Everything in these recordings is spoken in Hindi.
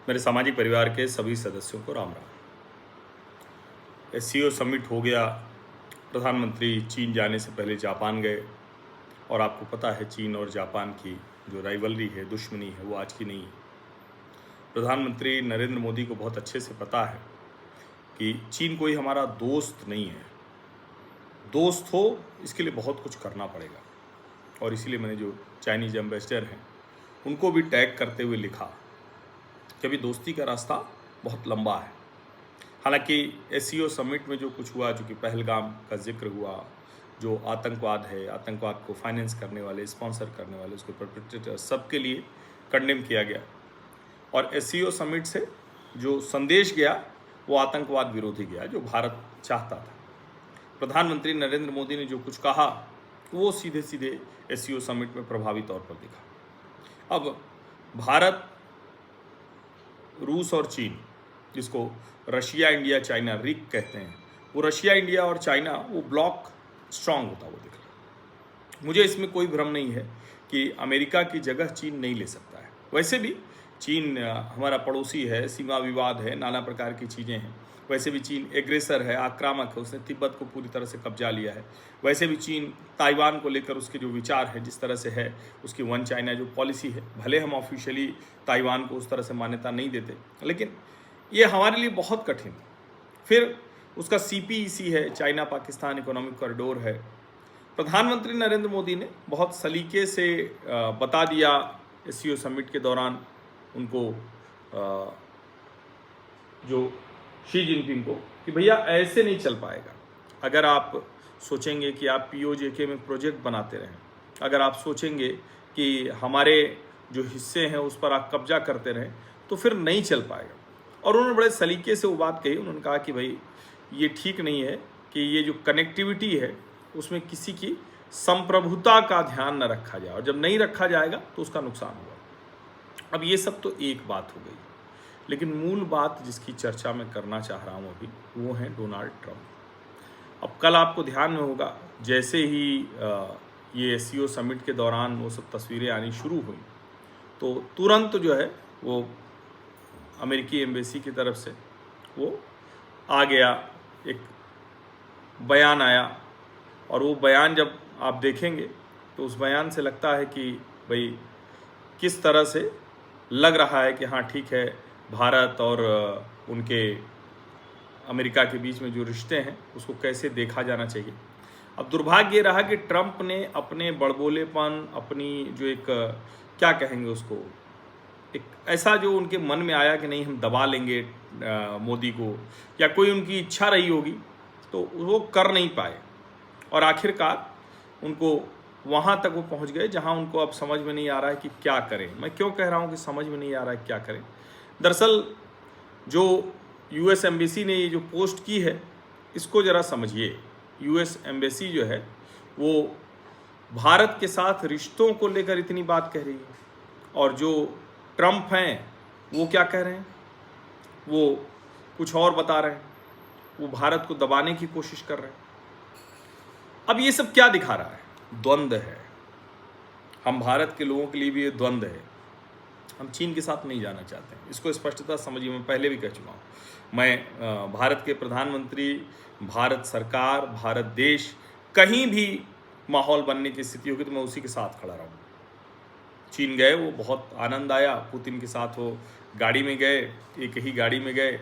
मेरे सामाजिक परिवार के सभी सदस्यों को राम राम। एससीओ समिट हो गया। प्रधानमंत्री चीन जाने से पहले जापान गए और आपको पता है चीन और जापान की जो राइवलरी है, दुश्मनी है, वो आज की नहीं है। प्रधानमंत्री नरेंद्र मोदी को बहुत अच्छे से पता है कि चीन कोई हमारा दोस्त नहीं है। दोस्त हो इसके लिए बहुत कुछ करना पड़ेगा और इसीलिए मैंने जो चाइनीज एम्बेसडर हैं उनको भी टैग करते हुए लिखा कि अभी दोस्ती का रास्ता बहुत लंबा है। हालांकि एससीओ समिट में जो कुछ हुआ, जो कि पहलगाम का जिक्र हुआ, जो आतंकवाद है, आतंकवाद को फाइनेंस करने वाले, स्पॉन्सर करने वाले, उसके परपेट्रेटर, सबके लिए कंडेम किया गया। और एससीओ समिट से जो संदेश गया वो आतंकवाद विरोधी गया, जो भारत चाहता था। प्रधानमंत्री नरेंद्र मोदी ने जो कुछ कहा वो सीधे सीधे एससीओ समिट में प्रभावी तौर पर दिखा। अब भारत, रूस और चीन, जिसको रशिया, इंडिया, चाइना, रिक कहते हैं, वो रशिया, इंडिया और चाइना, वो ब्लॉक स्ट्रांग होता वो दिख रहा है। मुझे इसमें कोई भ्रम नहीं है कि अमेरिका की जगह चीन नहीं ले सकता है। वैसे भी चीन हमारा पड़ोसी है, सीमा विवाद है, नाना प्रकार की चीज़ें हैं। वैसे भी चीन एग्रेसर है, आक्रामक है, उसने तिब्बत को पूरी तरह से कब्जा लिया है। वैसे भी चीन ताइवान को लेकर उसके जो विचार है, जिस तरह से है उसकी वन चाइना जो पॉलिसी है, भले हम ऑफिशियली ताइवान को उस तरह से मान्यता नहीं देते, लेकिन ये हमारे लिए बहुत कठिन है। फिर उसका CPEC है, चाइना पाकिस्तान इकोनॉमिक कॉरिडोर है। प्रधानमंत्री नरेंद्र मोदी ने बहुत सलीके से बता दिया एससीओ समिट के दौरान उनको, जो शी जिनपिंग को, कि भैया ऐसे नहीं चल पाएगा। अगर आप सोचेंगे कि आप POJK में प्रोजेक्ट बनाते रहें, अगर आप सोचेंगे कि हमारे जो हिस्से हैं उस पर आप कब्जा करते रहें, तो फिर नहीं चल पाएगा। और उन्होंने बड़े सलीके से वो बात कही। उन्होंने कहा कि भाई ये ठीक नहीं है कि ये जो कनेक्टिविटी है उसमें किसी की संप्रभुता का ध्यान न रखा जाए, और जब नहीं रखा जाएगा तो उसका नुकसान होगा। अब ये सब तो एक बात हो गई, लेकिन मूल बात जिसकी चर्चा मैं करना चाह रहा हूँ अभी, वो है डोनाल्ड ट्रंप। अब कल आपको ध्यान में होगा, जैसे ही ये एससीओ समिट के दौरान वो सब तस्वीरें आनी शुरू हुई, तो तुरंत जो है वो अमेरिकी एम्बेसी की तरफ से वो आ गया, एक बयान आया। और वो बयान जब आप देखेंगे तो उस बयान से लगता है कि भाई किस तरह से लग रहा है कि हाँ ठीक है, भारत और उनके अमेरिका के बीच में जो रिश्ते हैं उसको कैसे देखा जाना चाहिए। अब दुर्भाग्य ये रहा कि ट्रंप ने अपने बड़बोलेपन, अपनी जो एक क्या कहेंगे उसको, एक ऐसा जो उनके मन में आया कि नहीं हम दबा लेंगे मोदी को, या कोई उनकी इच्छा रही होगी, तो वो कर नहीं पाए। और आखिरकार उनको वहाँ तक वो पहुँच गए जहाँ उनको अब समझ में नहीं आ रहा है कि क्या करें। मैं क्यों कह रहा हूँ कि समझ में नहीं आ रहा है क्या करें? दरअसल जो US एम्बेसी ने ये जो पोस्ट की है, इसको ज़रा समझिए। US एम्बेसी जो है वो भारत के साथ रिश्तों को लेकर इतनी बात कह रही है, और जो ट्रंप हैं वो क्या कह रहे हैं, वो कुछ और बता रहे हैं, वो भारत को दबाने की कोशिश कर रहे हैं। अब ये सब क्या दिखा रहा है? द्वंद्व है। हम भारत के लोगों के लिए भी ये द्वंद्व है। हम चीन के साथ नहीं जाना चाहते हैं, इसको स्पष्टता समझिए। मैं पहले भी कह चुका हूँ, मैं भारत के प्रधानमंत्री, भारत सरकार, भारत देश कहीं भी माहौल बनने की स्थिति होगी तो मैं उसी के साथ खड़ा रहूँगा। चीन गए, वो बहुत आनंद आया, पुतिन के साथ वो गाड़ी में गए, एक ही गाड़ी में गए,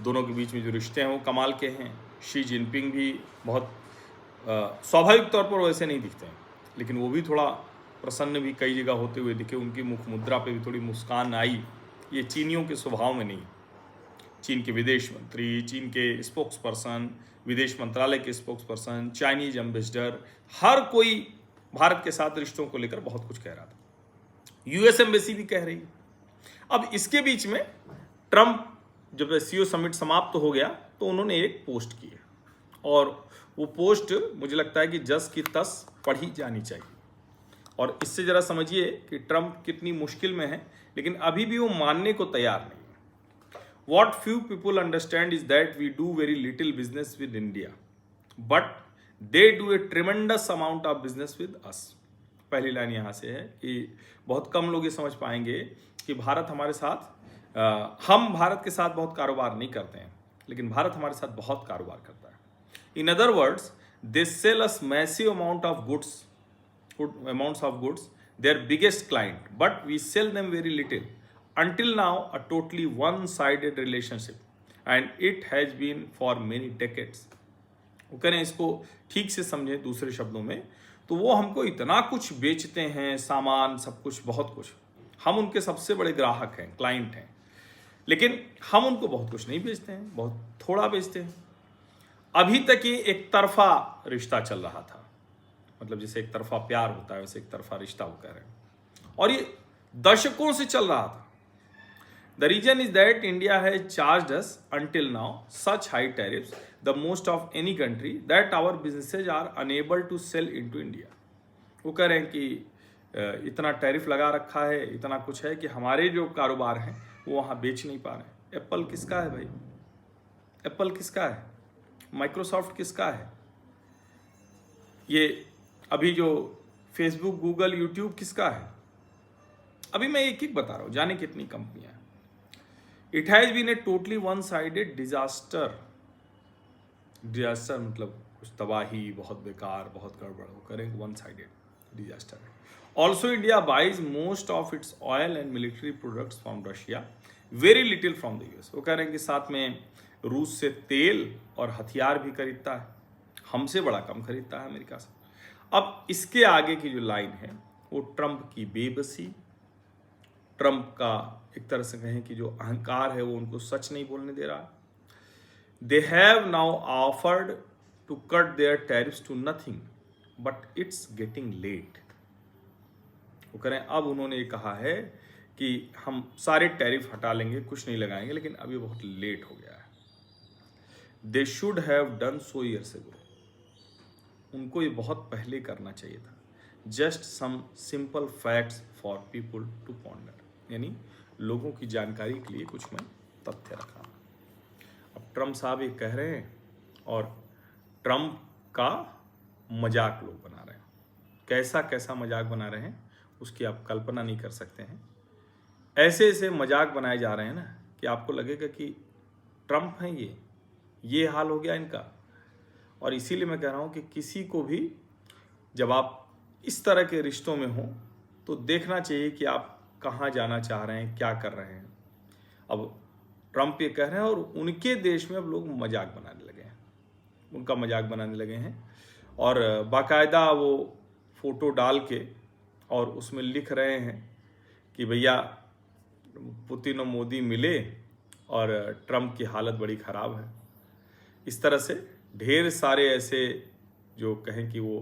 दोनों के बीच में जो रिश्ते हैं वो कमाल के हैं। शी जिनपिंग भी बहुत स्वाभाविक तौर पर वैसे नहीं दिखते हैं, लेकिन वो भी थोड़ा प्रसन्न भी कई जगह होते हुए दिखे, उनकी मुख मुद्रा पे भी थोड़ी मुस्कान आई। ये चीनियों के स्वभाव में नहीं। चीन के विदेश मंत्री, चीन के स्पोक्स पर्सन, विदेश मंत्रालय के स्पोक्स पर्सन, चाइनीज एम्बेसडर, हर कोई भारत के साथ रिश्तों को लेकर बहुत कुछ कह रहा था। US एम्बेसी भी कह रही है। अब इसके बीच में ट्रंप, जब एससीओ समिट समाप्त हो गया तो उन्होंने एक पोस्ट की है, और वो पोस्ट मुझे लगता है कि जस की तस पढ़ी जानी चाहिए। और इससे ज़रा समझिए कि ट्रंप कितनी मुश्किल में है, लेकिन अभी भी वो मानने को तैयार नहीं है। What few people understand is that we do very little business with India, but they do a tremendous amount of business with us. पहली लाइन यहाँ से है कि बहुत कम लोग ये समझ पाएंगे कि भारत हमारे साथ हम भारत के साथ बहुत कारोबार नहीं करते हैं, लेकिन भारत हमारे साथ बहुत कारोबार करता है। In other words, they sell us massive amount of goods, their biggest client, but we sell them very little. Until now, a totally one-sided relationship, and it has been for many decades. वो करें इसको ठीक से समझें दूसरे शब्दों में, तो वो हमको इतना कुछ बेचते हैं, सामान, सब कुछ, बहुत कुछ। हम उनके सबसे बड़े ग्राहक हैं, क्लाइंट हैं, लेकिन हम उनको बहुत कुछ नहीं बेचते हैं, बहुत थोड़ा बेचते हैं। अभी तक ये एक तरफा रिश्ता चल रहा था, मतलब जैसे एक तरफा प्यार होता है वैसे एक तरफा रिश्ता वो कह रहे हैं, और ये दशकों से चल रहा था। The reason is that India has charged us until now such high tariffs, the most of any country, that our businesses are unable to sell into India. वो कह रहे हैं कि इतना टैरिफ लगा रखा है, इतना कुछ है कि हमारे जो कारोबार हैं वो वहाँ बेच नहीं पा रहे हैं। एप्पल किसका है भाई? एप्पल किसका है? माइक्रोसॉफ्ट किसका है? ये अभी जो फेसबुक, गूगल, यूट्यूब किसका है? अभी मैं एक एक बता रहा हूँ, जाने कितनी कंपनियां। It has been a totally one sided disaster. Disaster मतलब कुछ तबाही, बहुत बेकार, बहुत गड़बड़, वो करेंगे, वन साइडेड डिजास्टर है। Also India buys most of its oil and military products from Russia, very little from the US. वो कह रहे हैं कि साथ में रूस से तेल और हथियार भी खरीदता है, हमसे बड़ा कम खरीदता है अमेरिका से। अब इसके आगे की जो लाइन है वो ट्रंप की बेबसी, ट्रंप का एक तरह से कहें कि जो अहंकार है वो उनको सच नहीं बोलने दे रहा। They have now offered to cut their tariffs to nothing, but it's getting late. वो करें, अब उन्होंने ये कहा है कि हम सारे टैरिफ हटा लेंगे, कुछ नहीं लगाएंगे, लेकिन अभी बहुत लेट हो गया है। They should have done so years ago. उनको ये बहुत पहले करना चाहिए था। Just some simple facts for people to ponder, यानी लोगों की जानकारी के लिए कुछ मैं तथ्य रखा। अब ट्रंप साहब ये कह रहे हैं और ट्रंप का मजाक लोग बना रहे हैं। कैसा कैसा मजाक बना रहे हैं उसकी आप कल्पना नहीं कर सकते हैं। ऐसे ऐसे मजाक बनाए जा रहे हैं ना कि आपको लगेगा कि ट्रंप हैं ये हाल हो गया इनका। और इसीलिए मैं कह रहा हूं कि किसी को भी जब आप इस तरह के रिश्तों में हो तो देखना चाहिए कि आप कहाँ जाना चाह रहे हैं, क्या कर रहे हैं। अब ट्रंप ये कह रहे हैं और उनके देश में अब लोग मजाक बनाने लगे हैं, उनका मजाक बनाने लगे हैं, और बाकायदा वो फोटो डाल के और उसमें लिख रहे हैं कि भैया पुतिन और मोदी मिले और ट्रंप की हालत बड़ी ख़राब है। इस तरह से ढेर सारे ऐसे जो कहें कि वो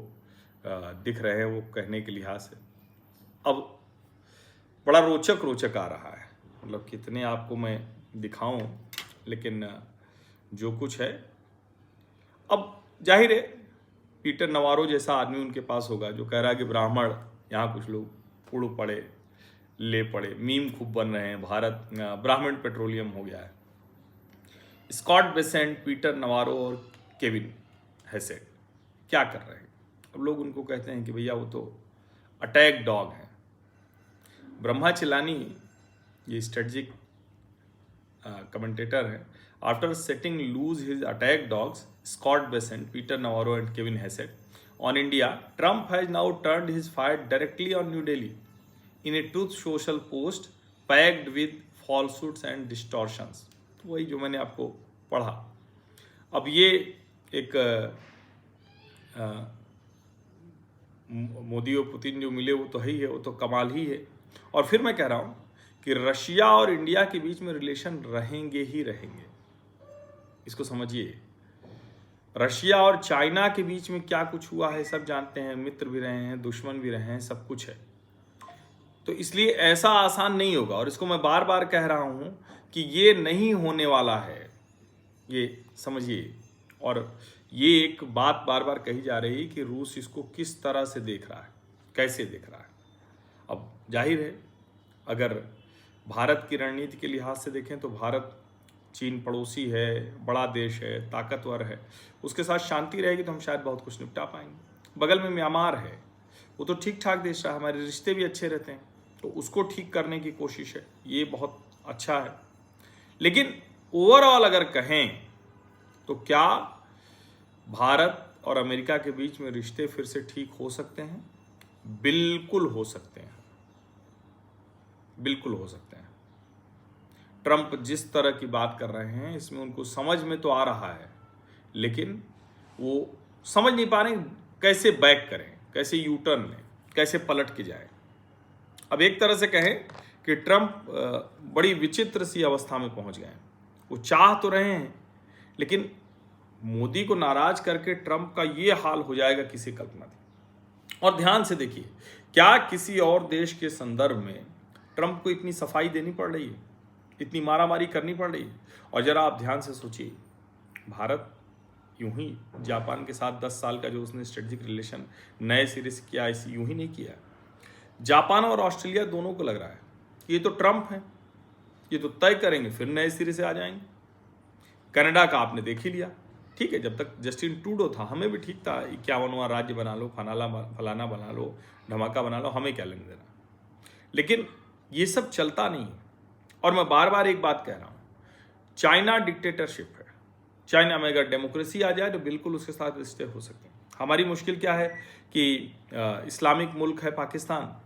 दिख रहे हैं वो कहने के लिहाज से। अब बड़ा रोचक आ रहा है, मतलब कितने आपको मैं दिखाऊं, लेकिन जो कुछ है अब जाहिर है पीटर नवारो जैसा आदमी उनके पास होगा जो कह रहा है कि ब्राह्मण, यहाँ कुछ लोग उड़ पड़े, ले पड़े, मीम खूब बन रहे हैं, भारत ब्राह्मण पेट्रोलियम हो गया है। स्कॉट बेसेंट, पीटर नवारो और केविन हेसेट क्या कर रहे हैं? अब लोग उनको कहते हैं कि भैया वो तो अटैक डॉग हैं। ब्रह्मा चिलानी ये स्ट्रेटजिक कमेंटेटर है। After setting loose his attack dogs Scott Bessent, Peter Navarro and Kevin Hassett on India, Trump has now turned his fire directly on New Delhi in a Truth Social post packed with falsehoods and distortions. वही जो मैंने आपको पढ़ा। अब ये एक मोदी और पुतिन जो मिले वो तो है ही है, वो तो कमाल ही है। और फिर मैं कह रहा हूँ कि रशिया और इंडिया के बीच में रिलेशन रहेंगे ही रहेंगे, इसको समझिए। रशिया और चाइना के बीच में क्या कुछ हुआ है सब जानते हैं, मित्र भी रहे हैं, दुश्मन भी रहे हैं, सब कुछ है। तो इसलिए ऐसा आसान नहीं होगा, और इसको मैं बार बार कह रहा हूं कि ये नहीं होने वाला है, ये समझिए। और ये एक बात बार बार कही जा रही है कि रूस इसको किस तरह से देख रहा है, कैसे देख रहा है। अब जाहिर है अगर भारत की रणनीति के लिहाज से देखें तो भारत, चीन पड़ोसी है, बड़ा देश है, ताकतवर है, उसके साथ शांति रहेगी तो हम शायद बहुत कुछ निपटा पाएंगे। बगल में म्यांमार है, वो तो ठीक ठाक देश रहा, हमारे रिश्ते भी अच्छे रहते हैं, तो उसको ठीक करने की कोशिश है। ये बहुत अच्छा है। लेकिन ओवरऑल अगर कहें तो क्या भारत और अमेरिका के बीच में रिश्ते फिर से ठीक हो सकते हैं? बिल्कुल हो सकते हैं, बिल्कुल हो सकते हैं। ट्रंप जिस तरह की बात कर रहे हैं इसमें उनको समझ में तो आ रहा है, लेकिन वो समझ नहीं पा रहे कैसे बैक करें, कैसे यू टर्न लें, कैसे पलट के जाए। अब एक तरह से कहें कि ट्रंप बड़ी विचित्र सी अवस्था में पहुंच गए हैं। वो चाह तो रहे हैं, लेकिन मोदी को नाराज करके ट्रंप का ये हाल हो जाएगा किसी कल्पना थी। और ध्यान से देखिए, क्या किसी और देश के संदर्भ में ट्रंप को इतनी सफाई देनी पड़ रही है, इतनी मारामारी करनी पड़ रही है? और जरा आप ध्यान से सोचिए, भारत यूं ही जापान के साथ 10 साल का जो उसने स्ट्रेटेजिक रिलेशन नए सिरे से किया, ऐसे यूं ही नहीं किया। जापान और ऑस्ट्रेलिया दोनों को लग रहा है कि ये तो ट्रंप है, ये तो तय करेंगे फिर नए सिरे से आ जाएंगे। कनाडा का आपने देख ही लिया, ठीक है, जब तक जस्टिन ट्रूडो था हमें भी ठीक था, 51वां राज्य बना लो, फलाना बना लो, धमाका बना लो, हमें क्या लेने देना। लेकिन ये सब चलता नहीं है। और मैं बार बार एक बात कह रहा हूं, चाइना डिक्टेटरशिप है। चाइना में अगर डेमोक्रेसी आ जाए तो बिल्कुल उसके साथ रिश्ते हो सकते हैं। हमारी मुश्किल क्या है कि इस्लामिक मुल्क है पाकिस्तान,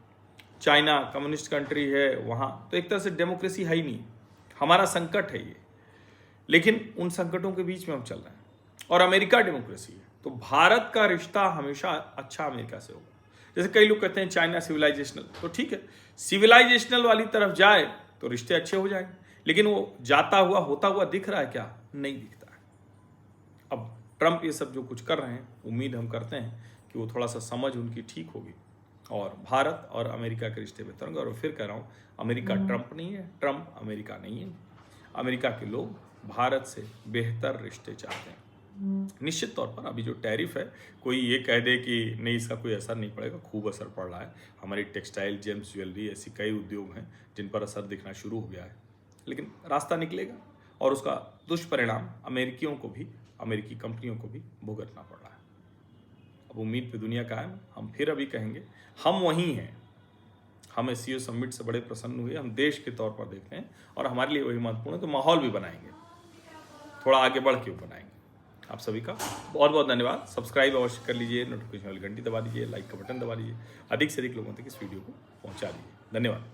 चाइना कम्युनिस्ट कंट्री है, वहाँ तो एक तरह से डेमोक्रेसी है ही नहीं। हमारा संकट है ये, लेकिन उन संकटों के बीच में हम चल रहे हैं। और अमेरिका डेमोक्रेसी है, तो भारत का रिश्ता हमेशा अच्छा अमेरिका से होगा। जैसे कई लोग कहते हैं चाइना सिविलाइजेशनल, तो ठीक है, सिविलाइजेशनल वाली तरफ जाए तो रिश्ते अच्छे हो जाएंगे, लेकिन वो जाता हुआ होता हुआ दिख रहा है क्या? नहीं दिखता है। अब ट्रंप ये सब जो कुछ कर रहे हैं, उम्मीद हम करते हैं कि वो थोड़ा सा समझ उनकी ठीक होगी और भारत और अमेरिका के रिश्ते बेहतर होंगे। और फिर कह रहा हूँ, अमेरिका ट्रंप नहीं है, ट्रंप अमेरिका नहीं है। अमेरिका के लोग भारत से बेहतर रिश्ते चाहते हैं। निश्चित तौर पर अभी जो टैरिफ है, कोई ये कह दे कि नहीं इसका कोई असर नहीं पड़ेगा, खूब असर पड़ रहा है। हमारी टेक्सटाइल, जेम्स, ज्वेलरी, ऐसी कई उद्योग हैं जिन पर असर दिखना शुरू हो गया है, लेकिन रास्ता निकलेगा और उसका दुष्परिणाम अमेरिकियों को भी, अमेरिकी कंपनियों को भी भुगतना पड़ रहा है। अब उम्मीद पे दुनिया कायम। हम फिर अभी कहेंगे, हम वहीं हैं। हम SCO समिट से बड़े प्रसन्न हुए, हम देश के तौर पर देखते हैं और हमारे लिए वही महत्वपूर्ण है। तो माहौल भी बनाएंगे, थोड़ा आगे बढ़ के बनाएंगे। आप सभी का बहुत बहुत धन्यवाद। सब्सक्राइब अवश्य कर लीजिए, नोटिफिकेशन वाली घंटी दबा दीजिए, लाइक का बटन दबा दीजिए, अधिक से अधिक लोगों तक इस वीडियो को पहुंचा दीजिए। धन्यवाद।